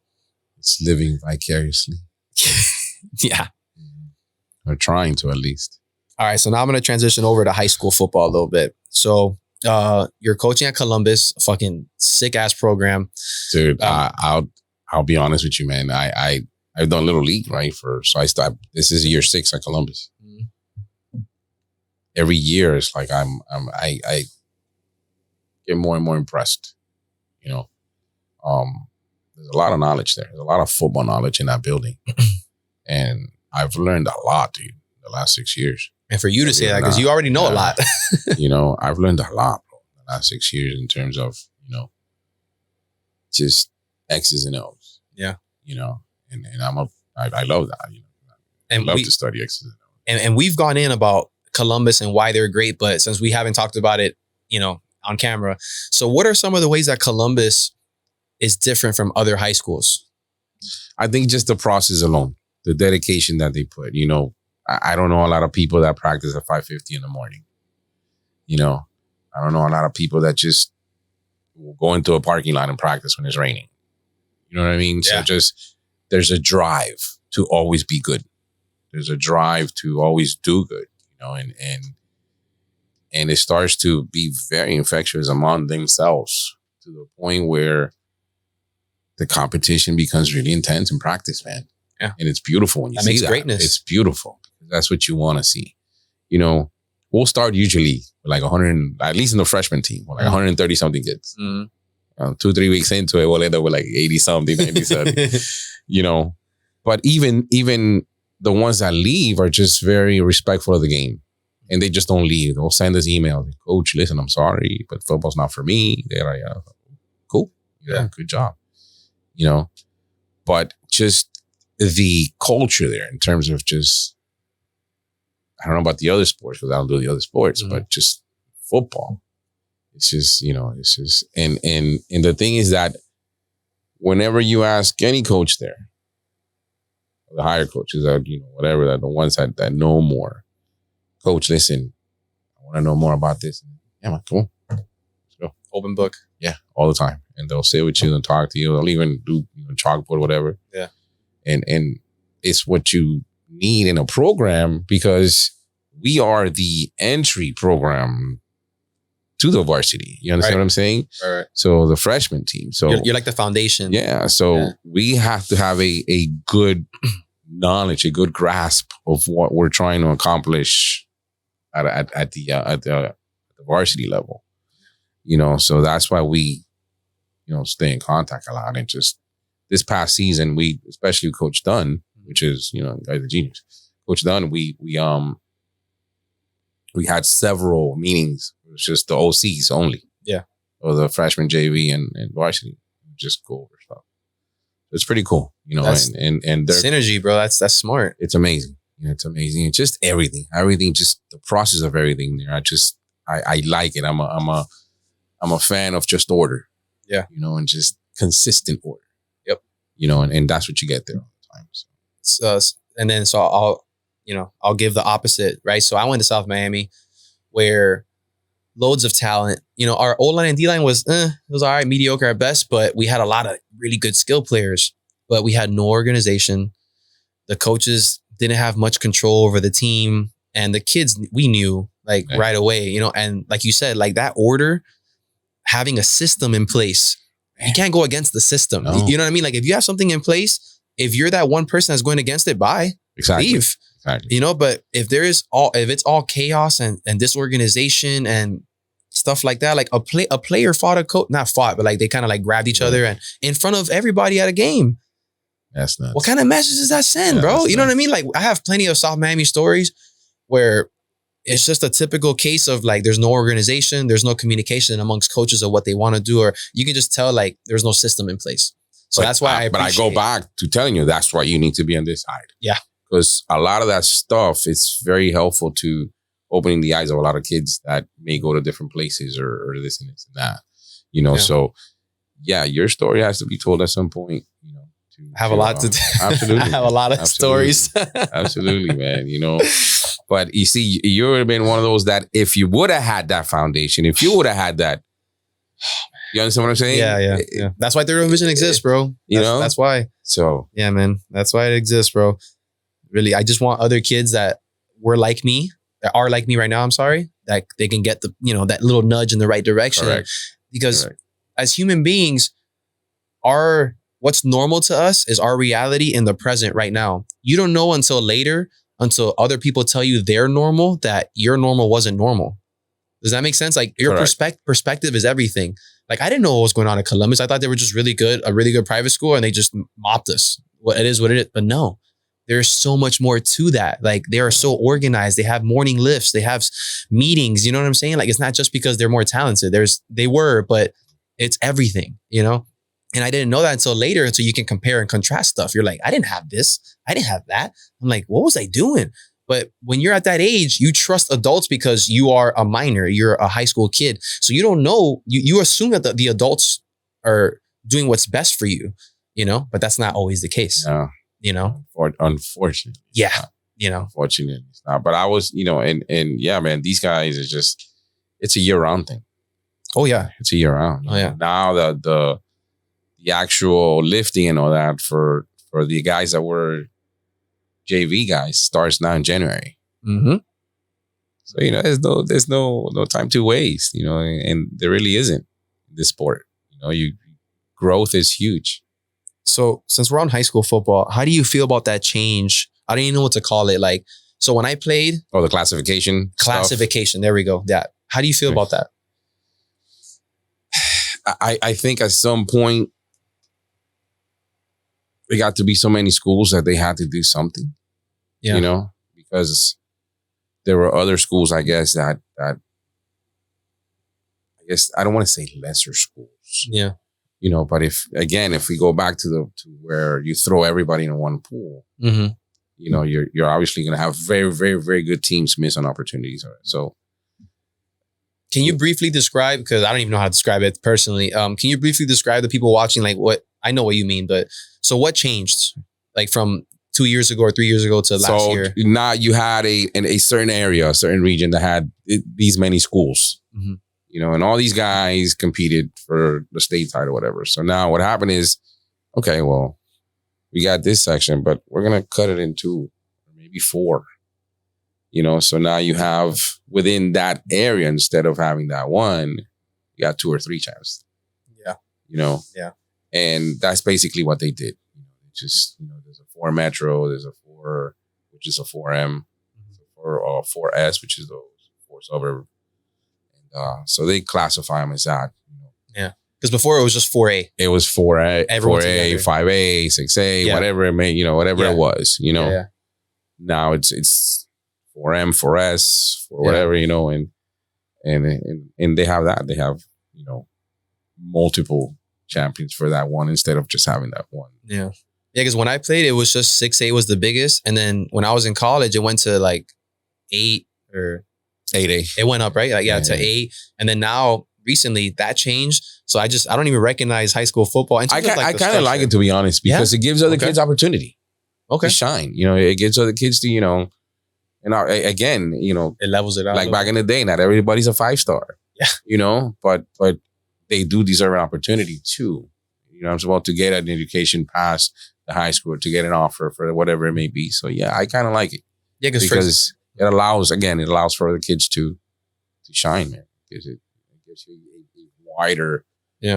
It's living vicariously. Yeah. Or trying to at least. All right. So now I'm going to transition over to high school football a little bit. So you're coaching at Columbus, a fucking sick ass program. Dude, I'll be honest with you, man. I've done Little League, right? So I start, this is year 6 at Columbus. Mm-hmm. Every year it's like I get more and more impressed. You know, there's a lot of knowledge there. There's a lot of football knowledge in that building. And I've learned a lot, dude, the last 6 years. And for you to say that, because you already know a lot. You know, I've learned a lot, bro, the last 6 years in terms of, you know, just X's and O's. Yeah. You know, and I love that. You know, and I love to study X's and O's. And we've gone in about Columbus and why they're great, but since we haven't talked about it, you know, on camera. So what are some of the ways that Columbus is different from other high schools? I think just the process alone. The dedication that they put, you know, I don't know a lot of people that practice at 5:50 in the morning. You know, I don't know a lot of people that just will go into a parking lot and practice when it's raining. You know what I mean? Yeah. So just, there's a drive to always be good. There's a drive to always do good, you know, and it starts to be very infectious among themselves to the point where the competition becomes really intense in practice, man. Yeah. And it's beautiful when you see that. Greatness. It's beautiful. That's what you want to see. You know, we'll start usually with like 100, at least in the freshman team, with like 130 something kids. 2-3 weeks into it, we'll end up with like 80 something, 90 something. You know, but even the ones that leave are just very respectful of the game. And they just don't leave. They'll send us emails. Coach, listen, I'm sorry, but football's not for me. They're like, cool. Yeah, good job. You know, but just the culture there in terms of just, I don't know about the other sports because I don't do the other sports, but just football. It's just, you know, it's just, and the thing is that whenever you ask any coach there, the higher coaches that, you know, whatever, that the ones that know more, coach, listen, I want to know more about this. Yeah, man, come on. Let's go. Open book. Yeah, all the time. And they'll sit with you and talk to you. They'll even do, you know, chalkboard, whatever. Yeah. And it's what you need in a program because we are the entry program to the varsity. You understand what I'm saying? Right. So the freshman team. So you're like the foundation. Yeah. So we have to have a good knowledge, a good grasp of what we're trying to accomplish at the varsity level. You know, so that's why we, you know, stay in contact a lot. And just this past season, we, especially Coach Dunn, which is, you know, guy's a genius. Coach Dunn, we had several meetings. It was just the OCs only. Yeah. Or the freshman JV and varsity. Just go over stuff. It's pretty cool, you know, and synergy, bro. That's smart. It's amazing. You know, it's amazing. It's just everything, just the process of everything there. I like it. I'm a fan of just order. Yeah. You know, and just consistent order. Yep. You know, and that's what you get there all the time. So I'll give the opposite, right? So I went to South Miami where loads of talent. You know, our O-line and D-line was it was all right, mediocre at best, but we had a lot of really good skill players. But we had no organization. The coaches didn't have much control over the team. And the kids, we knew like right away, you know, and like you said, like that order, having a system in place, you can't go against the system. No. You know what I mean? Like if you have something in place, if you're that one person that's going against it, bye. Exactly. Leave. Exactly. You know, but if it's all chaos and disorganization and stuff like that, like a player fought a coach, not fought, but like they kind of like grabbed each other and in front of everybody at a game. That's nuts. What kind of message does that send, bro? You know what I mean? Like I have plenty of South Miami stories where it's just a typical case of like there's no organization, there's no communication amongst coaches of what they want to do, or you can just tell like there's no system in place. So that's why I go back to telling you that's why you need to be on this side. Yeah. Because a lot of that stuff is very helpful to opening the eyes of a lot of kids that may go to different places or this and this and that. You know, so yeah, your story has to be told at some point, you know. I have a lot to absolutely. I have a lot of stories. Absolutely, man. You know, but you see, you would have been one of those that if you would have had that foundation, if you would have had that, you understand what I'm saying? Yeah. That's why third vision exists, bro. That's why. So yeah, man, that's why it exists, bro. Really, I just want other kids that were like me, that are like me right now. I'm sorry, that they can get the that little nudge in the right direction. Correct. Because as human beings, what's normal to us is our reality in the present right now. You don't know until later, until other people tell you they're normal, that your normal wasn't normal. Does that make sense? Like your perspective is everything. Like I didn't know what was going on in Columbus. I thought they were just really good, a really good private school, and they just mopped us. Well, it is what it is. But no, there's so much more to that. Like they are so organized. They have morning lifts. They have meetings. You know what I'm saying? Like it's not just because they're more talented. They were, but it's everything, you know? And I didn't know that until later, until you can compare and contrast stuff. You're like, I didn't have this. I didn't have that. I'm like, what was I doing? But when you're at that age, you trust adults because you are a minor. You're a high school kid. So you don't know, you assume that the adults are doing what's best for you, you know, but that's not always the case. No. You know? Unfortunately. Yeah. You know? Unfortunately. It's not. But I was, and yeah, man, these guys are just, it's a year-round thing. Oh, yeah. It's a year-round. Oh, yeah. Now the actual lifting and all that for the guys that were JV guys starts now in January. Mm-hmm. So, there's no time to waste, and there really isn't in this sport. Growth is huge. So since we're on high school football, how do you feel about that change? I don't even know what to call it. Like, so when I played. Oh, the classification. Classification. There we go. That. How do you feel about that? I think at some point, there got to be so many schools that they had to do something. Yeah. Because there were other schools, I guess, that I guess I don't want to say lesser schools. Yeah. But if we go back to where you throw everybody in one pool, mm-hmm. You're obviously going to have very, very, very good teams miss on opportunities. So, can you briefly describe, because I don't even know how to describe it personally. Can you briefly describe the people watching, like what, I know what you mean, but so what changed like from 2 years ago or 3 years ago to last year? So now you had a certain area, a certain region that had these many schools. Mm-hmm. And all these guys competed for the state title or whatever. So now what happened is, okay, well, we got this section, but we're going to cut it into maybe 4. So now you have within that area, instead of having that one, you got 2 or 3 champs. Yeah. Yeah. And that's basically what they did. Just, there's a 4 Metro, there's a 4, which is a 4M, or 4S, which is those 4 suburb. So they classify them as that. Yeah. Because before it was just 4A. It was 4A, Everyone 4A, together. 5A, 6A, whatever it may, whatever it was, Yeah. Now it's 4M, 4S, for whatever, and they have that. They have, multiple champions for that one instead of just having that one. Yeah. Yeah, because when I played, it was just 6A was the biggest. And then when I was in college, it went to like 8 or 8A. It went up, right? Like, to 8. And then now recently that changed. So I don't even recognize high school football. I kind of like it, to be honest, because it gives other kids opportunity. Okay. To shine. It gives other kids to, and again, it levels it out. Like back in the day, not everybody's a 5-star. Yeah. You know, but they do deserve an opportunity too. You know, I'm supposed to get an education past the high school to get an offer for whatever it may be. So yeah, I kind of like it. Yeah, because it allows for the kids to shine, man. Because it gives you a wider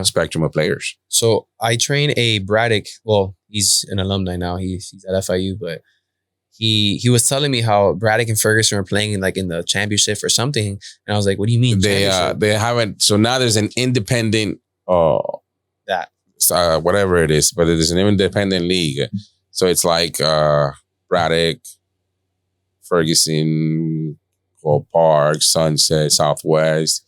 spectrum of players. So I train a Braddock. Well, he's an alumni now. He's at FIU, but he was telling me how Braddock and Ferguson were playing in the championship or something. And I was like, what do you mean? They haven't. So now there's an independent whatever it is, but it is an independent league. So it's like Braddock, Ferguson, Gold Park, Sunset, Southwest,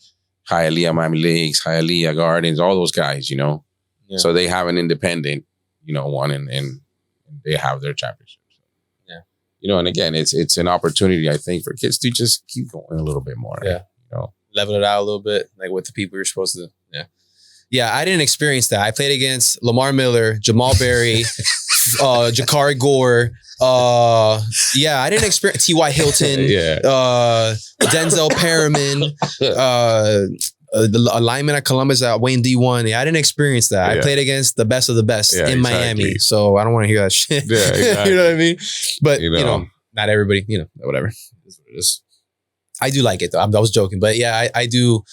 Hialeah, Miami Lakes, Hialeah Gardens, all those guys, you know. Yeah. So they have an independent, you know, one and they have their championship. Yeah. You know, and again, it's an opportunity, I think, for kids to just keep going a little bit more. Yeah. You know, level it out a little bit, like with the people you're supposed to. Yeah. Yeah, I didn't experience that. I played against Lamar Miller, Jamal Berry, Jakari Gore. I didn't experience T.Y. Hilton, Denzel Perriman, the lineman at Columbus at Wayne D1. Yeah, I didn't experience that. I played against the best of the best in Miami. So I don't want to hear that shit. Yeah, exactly. You know what I mean? But, you know, not everybody, you know, whatever. It is what it is. I do like it, though. I was joking. But yeah, I do.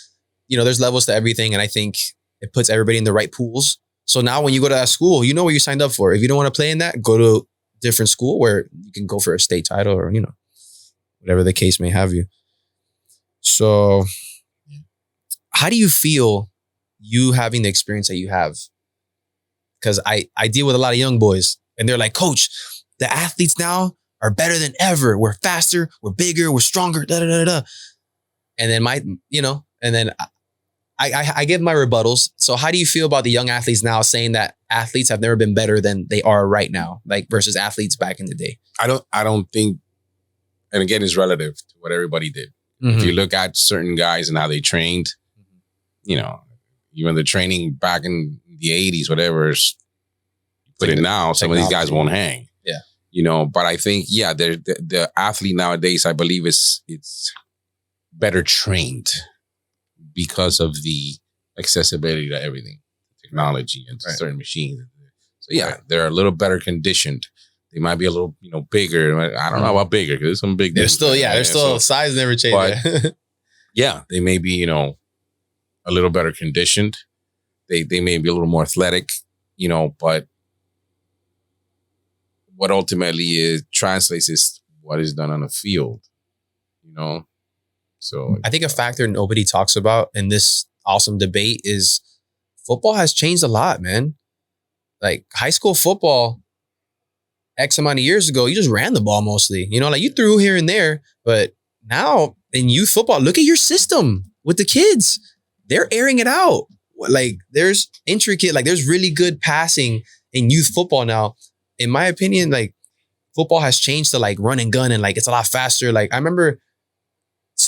You know, there's levels to everything. And I think it puts everybody in the right pools. So now when you go to that school, you know what you signed up for. If you don't want to play in that, go to a different school where you can go for a state title or, you know, whatever the case may have you. So how do you feel you having the experience that you have? Because I deal with a lot of young boys and they're like, Coach, the athletes now are better than ever. We're faster, we're bigger, we're stronger, da da da da. And then I give my rebuttals. So how do you feel about the young athletes now saying that athletes have never been better than they are right now, like versus athletes back in the day? I don't think, and again, it's relative to what everybody did. Mm-hmm. If you look at certain guys and how they trained, you know, even the training back in the 80s, whatever, put it now, some of these guys won't hang. Yeah. You know, but I think, the athlete nowadays, I believe it's better trained because of the accessibility to everything, technology and certain machines. So they're a little better conditioned. They might be a little, you know, bigger. I don't know about bigger because there's some big. They're still size never changed. But they may be, you know, a little better conditioned. They may be a little more athletic, you know, but what ultimately translates is what is done on the field, you know. So I think a factor nobody talks about in this awesome debate is football has changed a lot, man. Like high school football, X amount of years ago, you just ran the ball mostly. You know, like you threw here and there. But now in youth football, look at your system with the kids. They're airing it out. Like there's intricate, like there's really good passing in youth football now. In my opinion, like football has changed to like run and gun and like it's a lot faster. Like I remember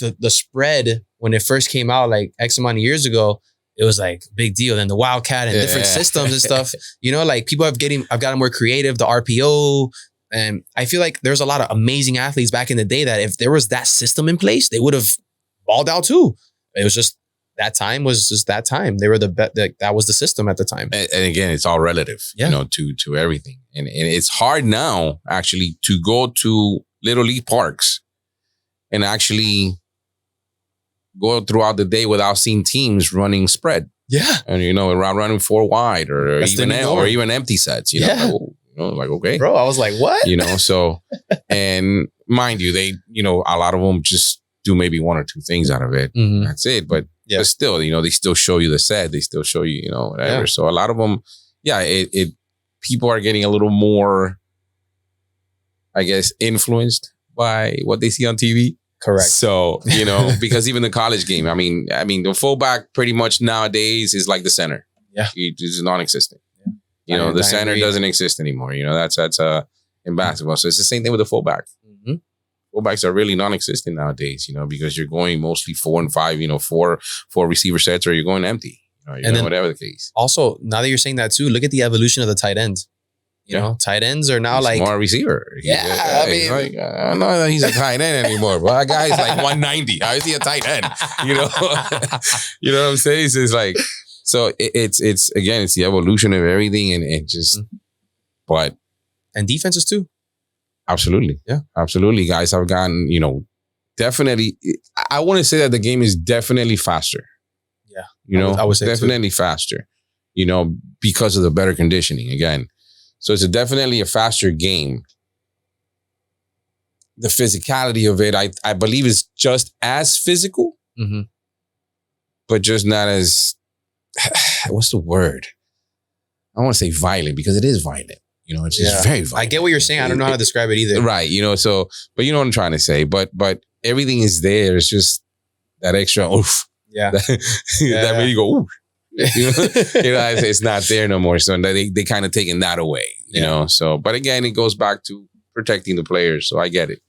the spread when it first came out like X amount of years ago, it was like big deal. Then the Wildcat and different systems and stuff, you know, like people have gotten more creative, the RPO. And I feel like there's a lot of amazing athletes back in the day that if there was that system in place, they would have balled out too. It was just that time was just that time. They were that was the system at the time. And again, it's all relative, you know, to everything. And it's hard now actually to go to little league parks and actually go throughout the day without seeing teams running spread. Yeah. And, you know, around running 4 wide or even empty sets, you know, like, okay. Bro, I was like, what? You know, so, and mind you, they, you know, a lot of them just do maybe 1 or 2 things out of it. Mm-hmm. That's it. But still, you know, they still show you the set. They still show you, you know, whatever. Yeah. So a lot of them, people are getting a little more, I guess, influenced by what they see on TV. Correct. So, you know, because even the college game, I mean, the fullback pretty much nowadays is like the center. Yeah. It's non-existent. Yeah. You know, the center doesn't exist anymore. You know, that's in basketball. So it's the same thing with the fullback. Mm-hmm. Fullbacks are really non-existent nowadays, you know, because you're going mostly 4 and 5, you know, four receiver sets, or you're going empty. You know, whatever the case. Also, now that you're saying that too, look at the evolution of the tight end. You know, tight ends are now he's like more a receiver. Yeah, I mean, he's like, I don't know that he's a tight end anymore. But that guy's like 190. How is he a tight end? You know, you know what I'm saying? So it's like, so it's again, it's the evolution of everything, and just, but and defenses too. Absolutely, yeah, absolutely. Guys have gotten, you know, definitely. I want to say that the game is definitely faster. Yeah, you know, I would say definitely faster. You know, because of the better conditioning again. So it's definitely a faster game. The physicality of it, I believe, is just as physical, but just not as, what's the word? I want to say violent, because it is violent. You know, it's just very violent. I get what you're saying. I don't know how to describe it either. Right. You know, so, but you know what I'm trying to say. But everything is there. It's just that extra oof. Yeah. That made you go, oof. You know, it's not there no more. So they kind of taken that away, you know. So, but again, it goes back to protecting the players. So I get it.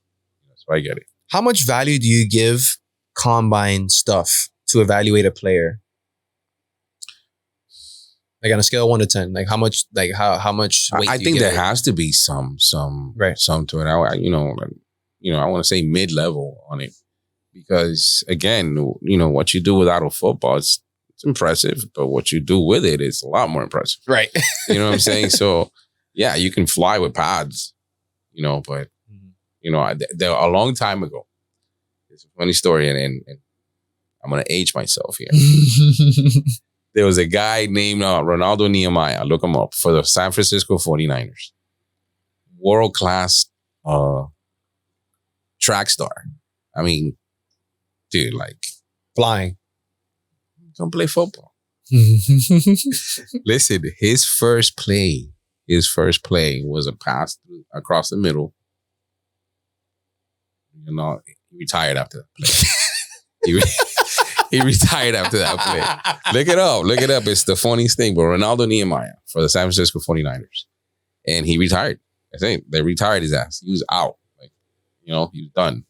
How much value do you give combine stuff to evaluate a player? Like on a scale of 1 to 10, like how much weight I think there has to be some to it. I want to say mid-level on it, because again, you know, what you do without a football, it's impressive, but what you do with it is a lot more impressive. Right. You know what I'm saying? So yeah, you can fly with pads, you know, but you know, a long time ago, it's a funny story, and I'm going to age myself here. There was a guy named Ronaldo Nehemiah. Look him up, for the San Francisco 49ers. World-class track star. I mean, dude, like, flying. Don't play football. Listen, his first play was a pass across the middle. You know, he retired after that play. He retired after that play. Look it up. It's the funniest thing. But Ronaldo Nehemiah for the San Francisco 49ers. And he retired. I think they retired his ass. He was out. Like, you know, he was done.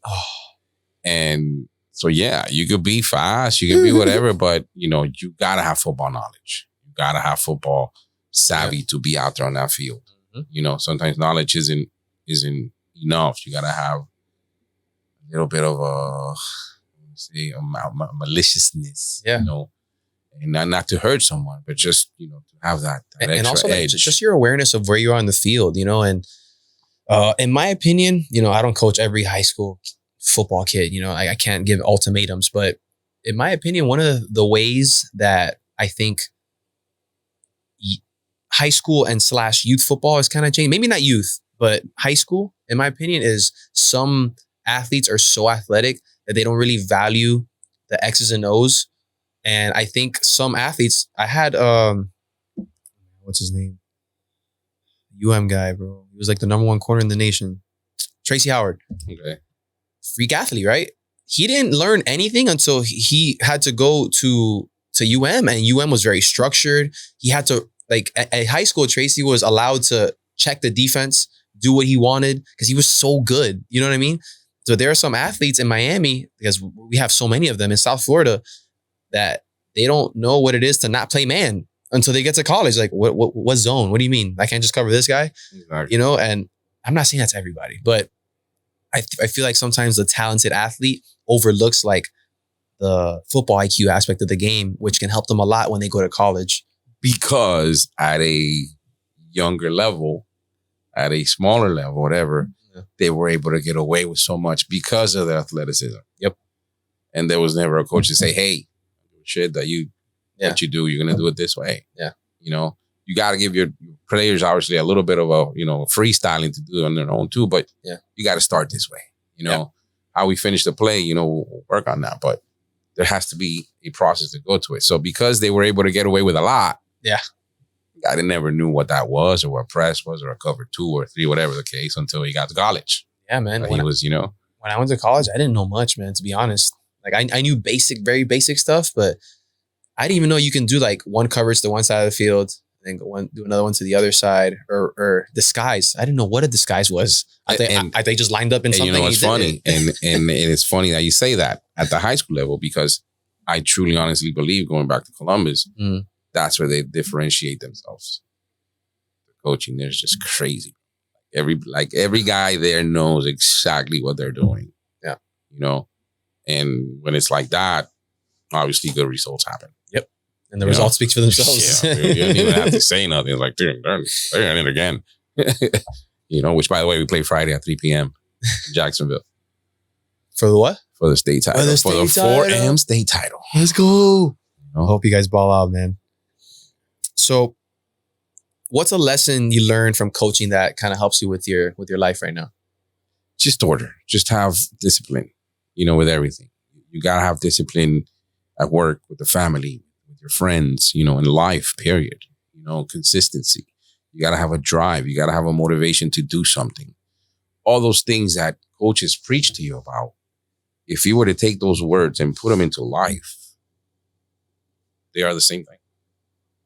And so, yeah, you could be fast. You could be whatever. But, you know, you got to have football knowledge. You got to have football savvy to be out there on that field. You know, sometimes knowledge isn't enough. You got to have a little bit of a maliciousness, you know, and not to hurt someone, but just, you know, to have that extra and also edge. Just your awareness of where you are on the field, you know. And in my opinion, you know, I don't coach every high school football kid, you know, I can't give ultimatums, but in my opinion, one of the ways that I think high school and / youth football is kind of changed, maybe not youth, but high school, in my opinion, is some athletes are so athletic that they don't really value the X's and O's. And I think some athletes, I had, what's his name? guy, bro. He was like the #1 corner in the nation. Tracy Howard. Okay. Freak athlete, right? He didn't learn anything until he had to go to UM, and UM was very structured. He had to, like, at high school, Tracy was allowed to check the defense, do what he wanted, because he was so good. You know what I mean? So there are some athletes in Miami, because we have so many of them in South Florida, that they don't know what it is to not play man until they get to college. Like, what zone? What do you mean? I can't just cover this guy? Exactly. You know, and I'm not saying that's everybody, but I feel like sometimes the talented athlete overlooks like the football IQ aspect of the game, which can help them a lot when they go to college. Because at a younger level, at a smaller level, whatever, they were able to get away with so much because of their athleticism. Yep. And there was never a coach to say, hey, shit that what you do, you're going to do it this way. Yeah. You know, you got to give your players obviously a little bit of a, you know, freestyling to do it on their own too, but you got to start this way. You know, how we finish the play, you know, we'll work on that, but there has to be a process to go to it. So because they were able to get away with a lot, I never knew what that was, or what press was, or a cover 2 or 3, whatever the case, until he got to college. Yeah, man. He was, you know. When I went to college, I didn't know much, man, to be honest. Like, I knew very basic stuff, but I didn't even know you can do like one coverage to one side of the field, and then do another one to the other side, or disguise. I didn't know what a disguise was. I think they just lined up in something. You know what's funny? and it's funny that you say that at the high school level, because I truly, honestly believe, going back to Columbus, that's where they differentiate themselves. The coaching there is just crazy. Every guy there knows exactly what they're doing. Yeah. And when it's like that, obviously good results happen. Yep. And the results speak for themselves. Yeah, you don't even have to say nothing. It's like, dude, they're in it again. Which by the way, we play Friday at 3 p.m. in Jacksonville. For the what? For the state title. For the 4M state title. Let's go. I hope you guys ball out, man. So what's a lesson you learned from coaching that kind of helps you with your life right now? Just order. Just have discipline, with everything. You got to have discipline at work, with the family, with your friends, in life, period. Consistency. You got to have a drive. You got to have a motivation to do something. All those things that coaches preach to you about, if you were to take those words and put them into life, they are the same thing.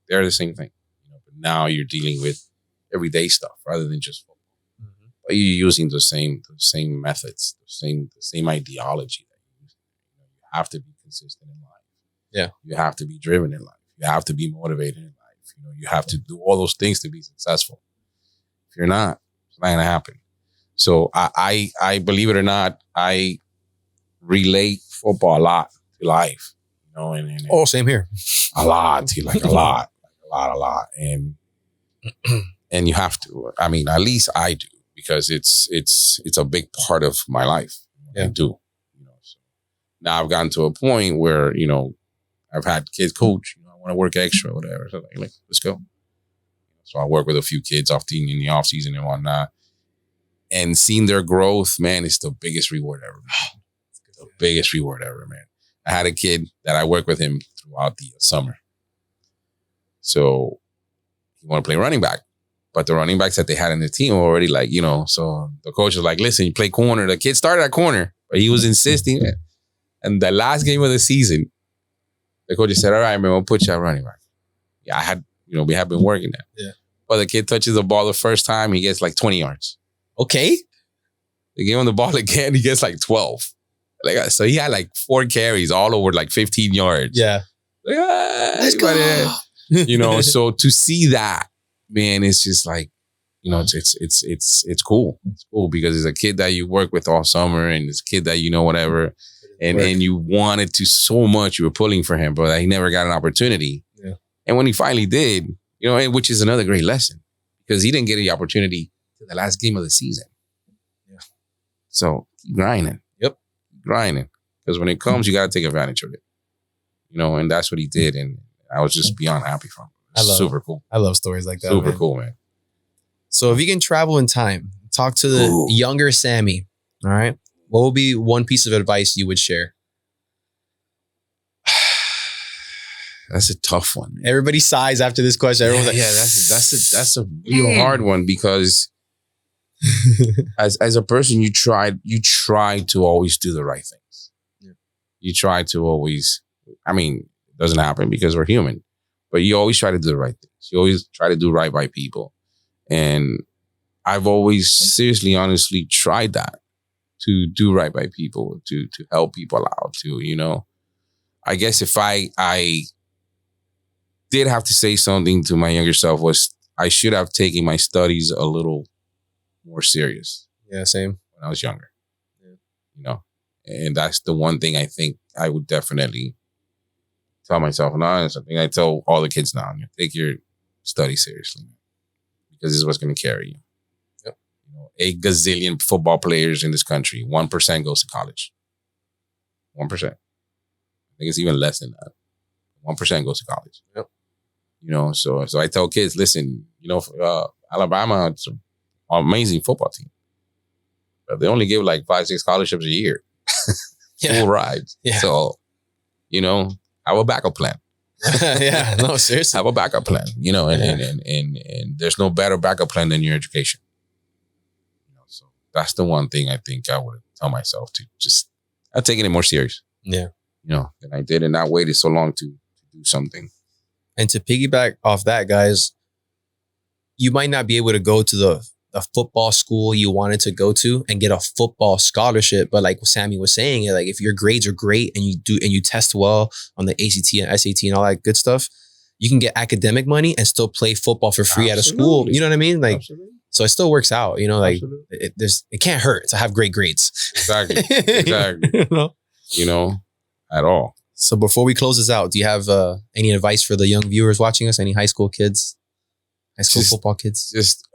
They're the same thing. But now you're dealing with everyday stuff rather than just football. Mm-hmm. But you're using the same methods, the same ideology that you use. You have to be consistent in life. Yeah. You have to be driven in life. You have to be motivated in life. You have to do all those things to be successful. If you're not, it's not gonna happen. So I believe it or not, I relate football a lot to life. And same here. A lot, a lot. And you have to. I mean, at least I do, because it's a big part of my life. Yeah. I do. So now I've gotten to a point where I've had kids coach. I want to work extra, or whatever. So like, let's go. So I work with a few kids in the off season and whatnot, and seeing their growth, man, it's the biggest reward ever. The biggest reward ever, man. I had a kid that I worked with him throughout the summer. So he wanted to play running back. But the running backs that they had in the team were already so the coach was like, listen, you play corner. The kid started at corner, but he was insisting. And the last game of the season, the coach said, all right, man, we'll put you at running back. Yeah, we have been working that. Yeah. But the kid touches the ball the first time, he gets like 20 yards. Okay. They give him the ball again, he gets like 12. So he had like 4 carries all over like 15 yards. Yeah. Let's go. So to see that, man, it's just like, it's cool. It's cool because it's a kid that you work with all summer, and it's a kid that whatever. And you wanted to so much, you were pulling for him, but he never got an opportunity. Yeah. And when he finally did, which is another great lesson, because he didn't get the opportunity to the last game of the season. Yeah. So keep grinding. Yep. Keep grinding. Because when it comes, you got to take advantage of it. And that's what he did. And I was just beyond happy for him. Super cool. I love stories like that. Super cool, man. So if you can travel in time, talk to the younger Sammy, all right? What would be one piece of advice you would share? That's a tough one, man. Everybody sighs after this question. Everyone's like, that's a real hard one, because as a person, you try to always do the right things. Yeah. You try to always, it doesn't happen because we're human, but you always try to do the right things. You always try to do right by people. And I've always seriously, honestly tried that, to do right by people, to help people out, I guess if I did have to say something to my younger self, was I should have taken my studies a little more serious. Yeah, same. When I was younger. Yeah. And that's the one thing I think I would definitely tell myself. And honestly, I think I tell all the kids now, take your study seriously, because this is what's going to carry you. Yep. 8 gazillion football players in this country, 1% goes to college. 1%. I think it's even less than that. 1% goes to college. Yep. So I tell kids, listen, Alabama, it's an amazing football team, but they only give like 5-6 scholarships a year. Full rides. Yeah. So, have a backup plan. Yeah, no, seriously. Have a backup plan, and there's no better backup plan than your education. So that's the one thing I think I would tell myself, to just, I've taken it more serious. Yeah. Than I did, and not waited so long to do something. And to piggyback off that, guys, you might not be able to go to the football school you wanted to go to and get a football scholarship. But like Sammy was saying, like if your grades are great and you test well on the ACT and SAT and all that good stuff, you can get academic money and still play football for free at a school. You know what I mean? Like, so it still works out, you know, like it can't hurt to have great grades. Exactly. You know, at all. So before we close this out, do you have any advice for the young viewers watching us? Any high school kids, football kids? Just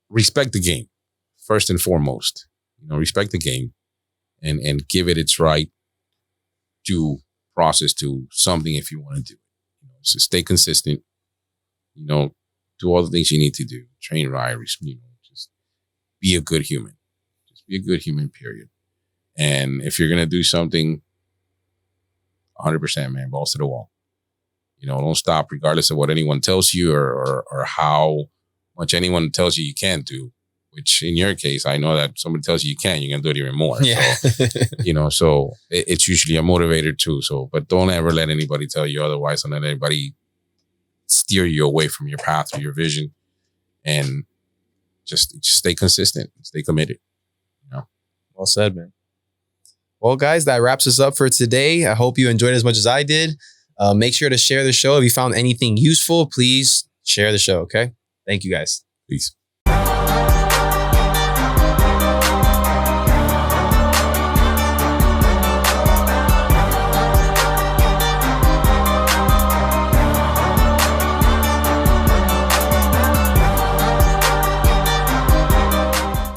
respect the game first and foremost. You know, respect the game and give it its right due process to something if you want to do it. You know, so stay consistent. You know, do all the things you need to do. Train right. You know, just be a good human. Just be a good human. Period. And if you're gonna do something, 100%, man, balls to the wall. You know, don't stop regardless of what anyone tells you or how much anyone tells you can't do. Which in your case, I know that somebody tells you can, you're gonna do it even more. Yeah. So, you know, so it's usually a motivator too. So, but don't ever let anybody tell you otherwise. Don't let anybody steer you away from your path or your vision. And just stay consistent, stay committed. You know? Well said, man. Well, guys, that wraps us up for today. I hope you enjoyed as much as I did. Make sure to share the show. If you found anything useful, please share the show. Okay. Thank you, guys. Peace.